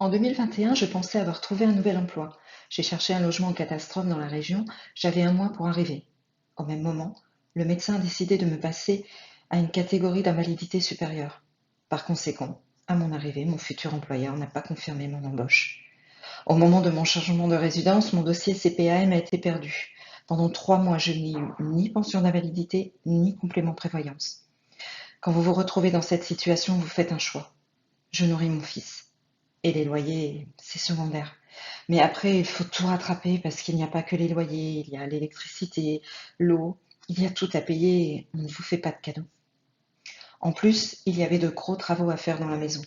En 2021, je pensais avoir trouvé un nouvel emploi. J'ai cherché un logement en catastrophe dans la région. J'avais un mois pour arriver. Au même moment, le médecin a décidé de me passer à une catégorie d'invalidité supérieure. Par conséquent, à mon arrivée, mon futur employeur n'a pas confirmé mon embauche. Au moment de mon changement de résidence, mon dossier CPAM a été perdu. Pendant 3 mois, je n'ai eu ni pension d'invalidité, ni complément prévoyance. Quand vous vous retrouvez dans cette situation, vous faites un choix. Je nourris mon fils. Et les loyers, c'est secondaire. Mais après, il faut tout rattraper parce qu'il n'y a pas que les loyers, il y a l'électricité, l'eau, il y a tout à payer et on ne vous fait pas de cadeaux. En plus, il y avait de gros travaux à faire dans la maison.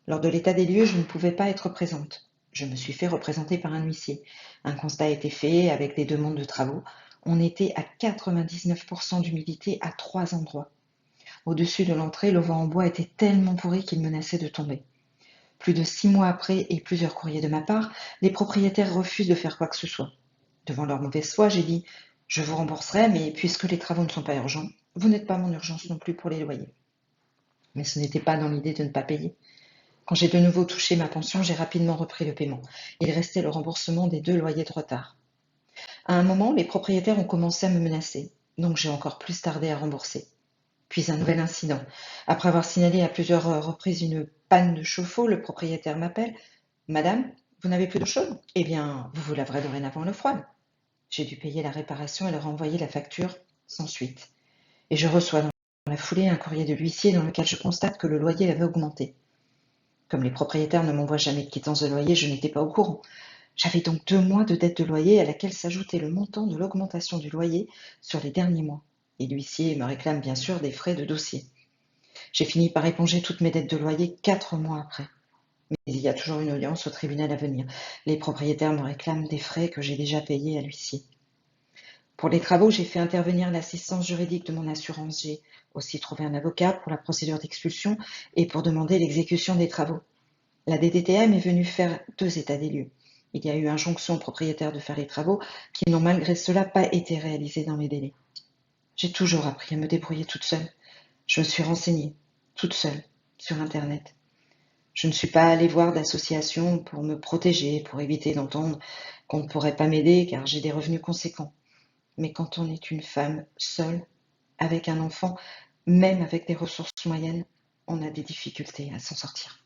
Lors de l'état des lieux, je ne pouvais pas être présente. Je me suis fait représenter par un huissier. Un constat a été fait avec des demandes de travaux. On était à 99% d'humidité à 3 endroits. Au-dessus de l'entrée, le vent en bois était tellement pourri qu'il menaçait de tomber. Plus de 6 mois après et plusieurs courriers de ma part, les propriétaires refusent de faire quoi que ce soit. Devant leur mauvaise foi, j'ai dit: je vous rembourserai, mais puisque les travaux ne sont pas urgents, vous n'êtes pas mon urgence non plus pour les loyers. Mais ce n'était pas dans l'idée de ne pas payer. Quand j'ai de nouveau touché ma pension, j'ai rapidement repris le paiement. Il restait le remboursement des 2 loyers de retard. À un moment, les propriétaires ont commencé à me menacer, donc j'ai encore plus tardé à rembourser. Puis un nouvel incident. Après avoir signalé à plusieurs reprises une panne de chauffe-eau, le propriétaire m'appelle: Madame, vous n'avez plus d'eau chaude? Eh bien, vous vous laverez dorénavant à l'eau froide. J'ai dû payer la réparation et leur envoyer la facture sans suite. Et je reçois dans la foulée un courrier de l'huissier dans lequel je constate que le loyer avait augmenté. Comme les propriétaires ne m'envoient jamais de quittance de loyer, je n'étais pas au courant. J'avais donc 2 mois de dette de loyer à laquelle s'ajoutait le montant de l'augmentation du loyer sur les derniers mois. Et l'huissier me réclame bien sûr des frais de dossier. J'ai fini par éponger toutes mes dettes de loyer 4 mois après. Mais il y a toujours une audience au tribunal à venir. Les propriétaires me réclament des frais que j'ai déjà payés à l'huissier. Pour les travaux, j'ai fait intervenir l'assistance juridique de mon assurance. J'ai aussi trouvé un avocat pour la procédure d'expulsion et pour demander l'exécution des travaux. La DDTM est venue faire 2 états des lieux. Il y a eu injonction aux propriétaires de faire les travaux qui n'ont malgré cela pas été réalisés dans les délais. J'ai toujours appris à me débrouiller toute seule. Je me suis renseignée, toute seule, sur Internet. Je ne suis pas allée voir d'association pour me protéger, pour éviter d'entendre qu'on ne pourrait pas m'aider car j'ai des revenus conséquents. Mais quand on est une femme seule, avec un enfant, même avec des ressources moyennes, on a des difficultés à s'en sortir.